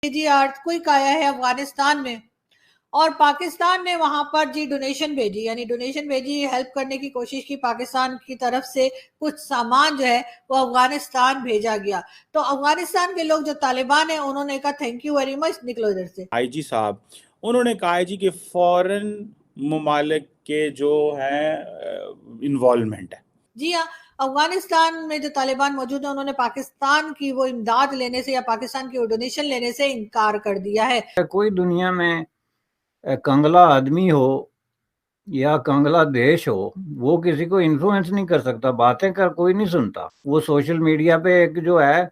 جی ارتھ quick آیا ہے افغانستان میں اور پاکستان نے وہاں پر جی ڈونیشن بھیجی، یعنی ڈونیشن بھیجی، ہیلپ کرنے کی کوشش کی، پاکستان کی طرف سے کچھ سامان جو ہے وہ افغانستان بھیجا گیا۔ تو افغانستان کے لوگ جو طالبان ہیں انہوں نے کہا تھینک یو ویری مچ، نکلو ادھر سے۔ آئی جی صاحب انہوں نے کہا ہے جی کہ فورن ممالک کے جو ہیں انوالومنٹ ہے۔ جی ہاں، افغانستان میں جو طالبان موجود ہیں انہوں نے پاکستان کی وہ امداد لینے سے یا پاکستان کی وہ ڈونیشن لینے سے انکار کر دیا ہے۔ کوئی دنیا میں کنگلا آدمی ہو یا کنگلا دیش ہو، وہ کسی کو انفلوئنس نہیں کر سکتا، باتیں کر کوئی نہیں سنتا۔ وہ سوشل میڈیا پہ ایک جو ہے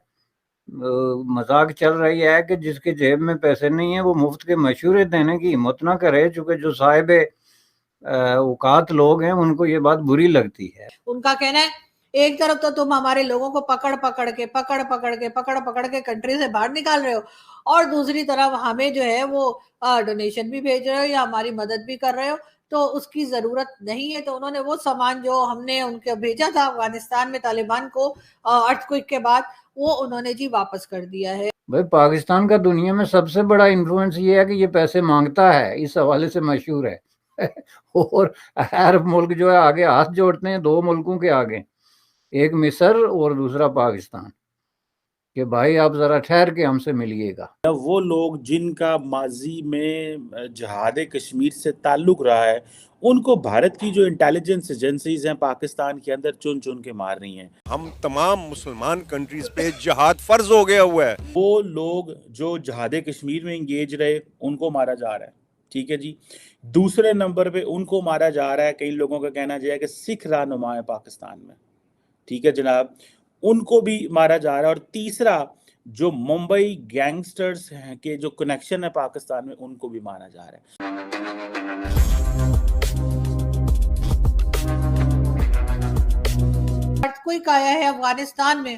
مذاق چل رہی ہے کہ جس کے جیب میں پیسے نہیں ہیں وہ مفت کے مشورے دینے کی ہمت نہ کرے، چونکہ جو صاحب اوقات لوگ ہیں ان کو یہ بات بری لگتی ہے۔ ان کا کہنا ہے ایک طرف تو تم ہمارے لوگوں کو پکڑ پکڑ کے کنٹری سے باہر نکال رہے ہو، اور دوسری طرف ہمیں جو ہے وہ ڈونیشن بھی بھیج رہے ہو یا ہماری مدد بھی کر رہے ہو، تو اس کی ضرورت نہیں ہے۔ تو انہوں نے وہ سامان جو ہم نے ان کو بھیجا تھا افغانستان میں طالبان کو ارتھ کوئک کے بعد، وہ انہوں نے جی واپس کر دیا ہے۔ بھائی پاکستان کا دنیا میں سب سے بڑا انفلوئنس یہ ہے کہ یہ پیسے مانگتا ہے، اس حوالے سے مشہور ہے۔ اور عرب ملک جو ہے آگے ہاتھ جوڑتے ہیں دو ملکوں کے آگے، ایک مصر اور دوسرا پاکستان، کہ بھائی آپ ذرا ٹھہر کے ہم سے ملیے گا۔ وہ لوگ جن کا ماضی میں جہاد کشمیر سے تعلق رہا ہے ان کو بھارت کی جو انٹیلیجنس ایجنسیز ہیں پاکستان کے اندر چن چن کے مار رہی ہیں۔ ہم تمام مسلمان کنٹریز پہ جہاد فرض ہو گیا ہوا ہے۔ وہ لوگ جو جہاد کشمیر میں انگیج رہے ان کو مارا جا رہا ہے، ٹھیک ہے جی۔ دوسرے نمبر پہ ان کو مارا جا رہا ہے، کئی لوگوں کا کہنا ہے کہ سکھ رہنما ہے پاکستان میں، ٹھیک ہے جناب، ان کو بھی مارا جا رہا ہے۔ اور تیسرا جو ممبئی گینگسٹرز ہیں کے جو کنیکشن ہے پاکستان میں ان کو بھی مارا جا رہا ہے۔ ارتھ کوئک آیا ہے افغانستان میں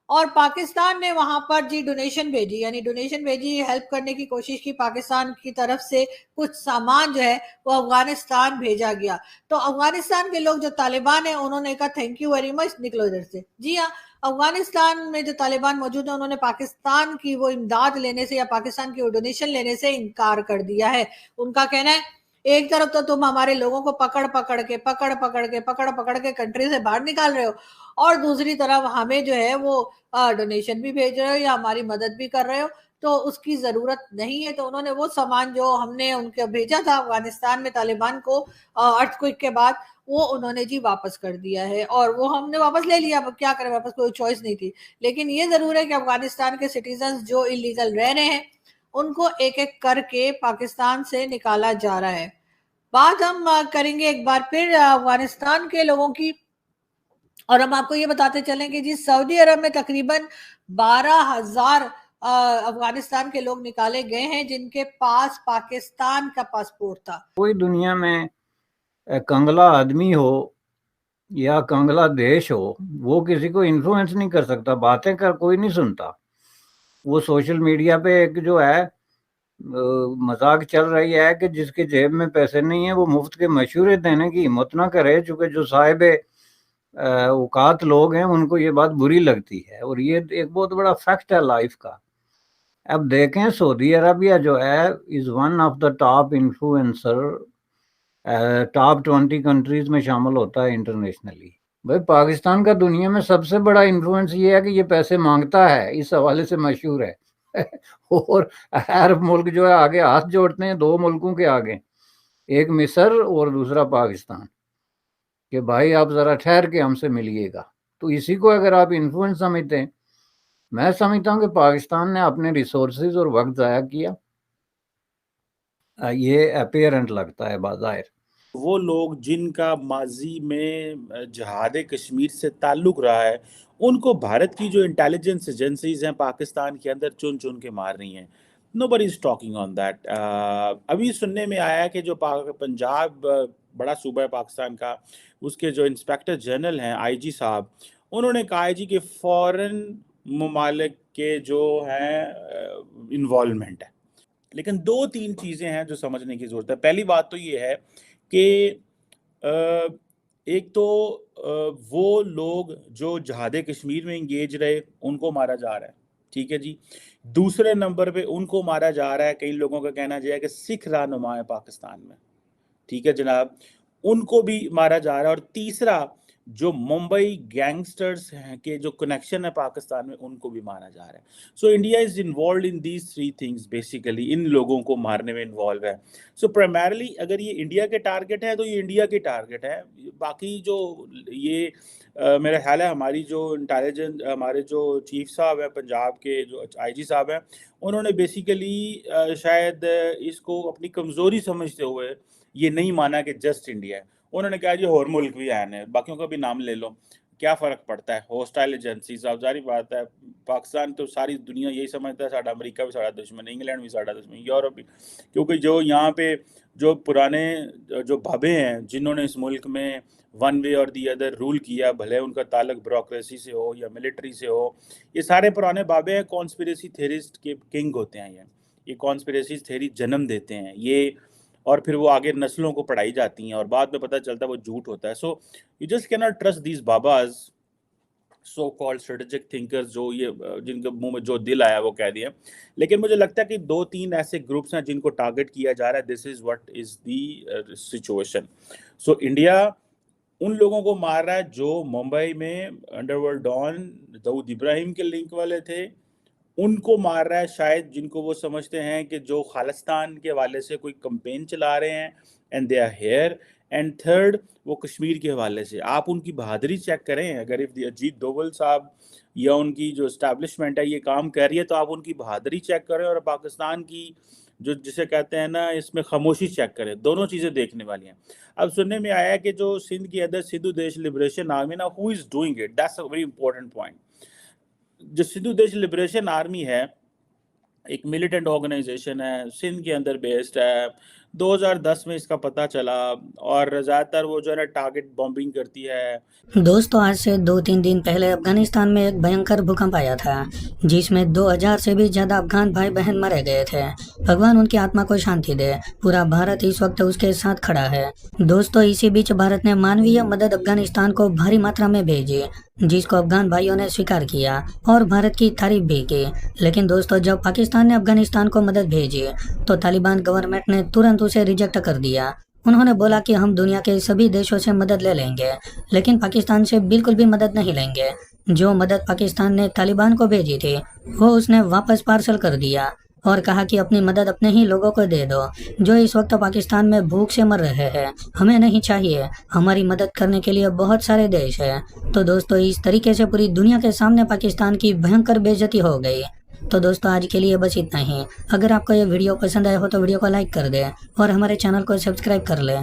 اور پاکستان نے وہاں پر جی ڈونیشن بھیجی، یعنی ڈونیشن بھیجی، ہیلپ کرنے کی کوشش کی، پاکستان کی طرف سے کچھ سامان جو ہے وہ افغانستان بھیجا گیا۔ تو افغانستان کے لوگ جو طالبان ہیں انہوں نے کہا تھینک یو ویری مچ، نکلو ادھر سے۔ جی ہاں، افغانستان میں جو طالبان موجود ہیں انہوں نے پاکستان کی وہ امداد لینے سے یا پاکستان کی وہ ڈونیشن لینے سے انکار کر دیا ہے۔ ان کا کہنا ہے ایک طرف تو تم ہمارے لوگوں کو پکڑ پکڑ کے کنٹری سے باہر نکال رہے ہو، اور دوسری طرف ہمیں جو ہے وہ ڈونیشن بھی بھیج رہے ہو یا ہماری مدد بھی کر رہے ہو، تو اس کی ضرورت نہیں ہے۔ تو انہوں نے وہ سامان جو ہم نے ان کو بھیجا تھا افغانستان میں طالبان کو ارتھ کوئک کے بعد، وہ انہوں نے جی واپس کر دیا ہے، اور وہ ہم نے واپس لے لیا۔ اب کیا کریں، واپس کوئی چوائس نہیں تھی۔ لیکن یہ ضرور ہے کہ افغانستان کے سٹیزنز جو اللیگل رہ رہے ہیں ان کو ایک ایک کر کے پاکستان سے نکالا جا رہا ہے۔ بات ہم کریں گے ایک بار پھر افغانستان کے لوگوں کی، اور ہم آپ کو یہ بتاتے چلیں کہ جی سعودی عرب میں تقریباً 12,000 افغانستان کے لوگ نکالے گئے ہیں جن کے پاس پاکستان کا پاسپورٹ تھا۔ کوئی دنیا میں کنگلا آدمی ہو یا کنگلا دیش ہو، وہ کسی کو انفلوئنس نہیں کر سکتا، باتیں کر کوئی نہیں سنتا۔ وہ سوشل میڈیا پہ ایک جو ہے مذاق چل رہی ہے کہ جس کے جیب میں پیسے نہیں ہیں وہ مفت کے مشورے دینے کی ہمت نہ کرے، چونکہ جو صاحب اوقات لوگ ہیں ان کو یہ بات بری لگتی ہے، اور یہ ایک بہت بڑا فیکٹ ہے لائف کا۔ اب دیکھیں سعودی عربیہ جو ہے is one of the top influencer, top 20 countries میں شامل ہوتا ہے انٹرنیشنلی۔ بھائی پاکستان کا دنیا میں سب سے بڑا انفلوئنس یہ ہے کہ یہ پیسے مانگتا ہے، اس حوالے سے مشہور ہے۔ اور عرب ملک جو ہے آگے ہاتھ جوڑتے ہیں دو ملکوں کے آگے، ایک مصر اور دوسرا پاکستان، کہ بھائی آپ ذرا ٹھہر کے ہم سے ملیے گا۔ تو اسی کو اگر آپ انفلوئنس سمجھتے ہیں، میں سمجھتا ہوں کہ پاکستان نے اپنے ریسورسز اور وقت ضائع کیا، یہ اپیرنٹ لگتا ہے بظاہر۔ وہ لوگ جن کا ماضی میں جہاد کشمیر سے تعلق رہا ہے ان کو بھارت کی جو انٹیلیجنس ایجنسیز ہیں پاکستان کے اندر چن چن کے مار رہی ہیں۔ Nobody is talking on that۔ ابھی سننے میں آیا کہ جو پنجاب بڑا صوبہ ہے پاکستان کا، اس کے جو انسپیکٹر جنرل ہیں آئی جی صاحب، انہوں نے کہا ہے جی کہ فورن ممالک کے جو ہیں انوالومنٹ ہے۔ لیکن دو تین چیزیں ہیں جو سمجھنے کی ضرورت ہے۔ پہلی بات تو یہ ہے کہ ایک تو وہ لوگ جو جہاد کشمیر میں انگیج رہے ان کو مارا جا رہا ہے، ٹھیک ہے جی. دوسرے نمبر پہ ان کو مارا جا رہا ہے, کئی لوگوں کا کہنا جو ہے کہ سکھ رہنما ہے پاکستان میں, ٹھیک ہے جناب, ان کو بھی مارا جا رہا ہے. اور تیسرا جو ممبئی گینگسٹرز ہیں کہ جو کنیکشن ہے پاکستان میں, ان کو بھی مارا جا رہا ہے. So India is involved in these three things, basically ان لوگوں کو مارنے میں انوالو ہے. سو پرائمرلی اگر یہ انڈیا کے ٹارگٹ ہے تو یہ انڈیا کے ٹارگٹ ہے. باقی جو یہ میرا خیال ہے ہماری جو انٹیلیجنس, ہمارے جو چیف صاحب ہیں پنجاب کے, جو آئی جی صاحب ہیں, انہوں نے بیسیکلی شاید اس کو اپنی کمزوری سمجھتے ہوئے یہ نہیں مانا کہ جسٹ انڈیا ہے. انہوں نے کہا جی اور ملک بھی ہیں, باقیوں کا بھی نام لے لو, کیا فرق پڑتا ہے, ہوسٹائل ایجنسیز. اب ظاہری بات ہے پاکستان تو ساری دنیا یہی سمجھتا ہے ساڈا امریکہ بھی ساڈا دشمن, انگلینڈ بھی ساڈا دشمن, یورپ بھی, کیونکہ جو یہاں پہ جو پرانے جو بابے ہیں جنہوں نے اس ملک میں ون وے اور دی ادر رول کیا, بھلے ان کا تعلق بیوروکریسی سے ہو یا ملٹری سے ہو, یہ سارے پرانے بابے ہیں کانسپریسی تھیورسٹ کے کنگ ہوتے ہیں. یہ کانسپریسی تھیوری جنم دیتے ہیں یہ, اور پھر وہ آگے نسلوں کو پڑھائی جاتی ہیں اور بعد میں پتہ چلتا ہے وہ جھوٹ ہوتا ہے. سو یو جسٹ کی not trust these babas, so called strategic thinkers, جو یہ جن کے منہ میں جو دل آیا وہ کہہ دیا. لیکن مجھے لگتا ہے کہ 2-3 ایسے گروپس ہیں جن کو ٹارگٹ کیا جا رہا ہے. This is what is the situation. So India ان لوگوں کو مار رہا ہے جو ممبئی میں underworld don Dawood Ibrahim کے لنک والے تھے, ان کو مار رہا ہے شاید جن کو وہ سمجھتے ہیں کہ جو خالستان کے حوالے سے کوئی کمپین چلا رہے ہیں and they are here. And third وہ کشمیر کے حوالے سے آپ ان کی بہادری چیک کریں. اگر اجیت دوول صاحب یا ان کی جو اسٹیبلشمنٹ ہے یہ کام کر رہی ہے تو آپ ان کی بہادری چیک کریں, اور پاکستان کی جو جسے کہتے ہیں نا اس میں خاموشی چیک کریں. دونوں چیزیں دیکھنے والی ہیں. اب سننے میں آیا ہے کہ جو سندھ کے اندر سندھو دیش لبریشن آرمی نا, who is doing it, that's a very important point. جو سندھو دیش لبریشن آرمی ہے ایک ملیٹنٹ آرگنائزیشن ہے, سندھ کے اندر بیسڈ ہے. 2010 میں اس کا پتہ چلا, اور زیادہ تر وہ جو ہے نا ٹارگٹ بمبنگ کرتی ہے. دوستو آج سے 2-3 دن پہلے افغانستان میں ایک بھینکر بھوکمپ آیا تھا جس میں 2000 سے بھی زیادہ افغان بھائی بہن مرے گئے تھے. بھگوان ان کی آتما کو شانتی دے. پورا بھارت اس وقت اس کے ساتھ کھڑا ہے. دوستو اسی بیچ بھارت نے مانویہ مدد افغانستان کو بھاری ماترا میں بھیجی جس کو افغان بھائیوں نے سویکار کیا اور بھارت کی تعریف بھی کی. لیکن دوستو جب پاکستان نے افغانستان کو مدد بھیجی تو طالبان گورنمنٹ نے ترنت اسے ریجیکٹ کر دیا. انہوں نے بولا کہ ہم دنیا کے سبھی دیشوں سے مدد لے لیں گے لیکن پاکستان سے بالکل بھی مدد نہیں لیں گے. جو مدد پاکستان نے طالبان کو بھیجی تھی وہ اس نے واپس پارسل کر دیا اور کہا کہ اپنی مدد اپنے ہی لوگوں کو دے دو جو اس وقت پاکستان میں بھوک سے مر رہے ہیں. ہمیں نہیں چاہیے, ہماری مدد کرنے کے لیے بہت سارے دیش ہیں. تو دوستو اس طریقے سے پوری دنیا کے سامنے پاکستان کی بھینکر بے عزتی ہو گئی. تو دوستو آج کے لیے بس اتنا ہی. اگر آپ کو یہ ویڈیو پسند آیا ہو تو ویڈیو کو لائک کر دیں اور ہمارے چینل کو سبسکرائب کر لیں.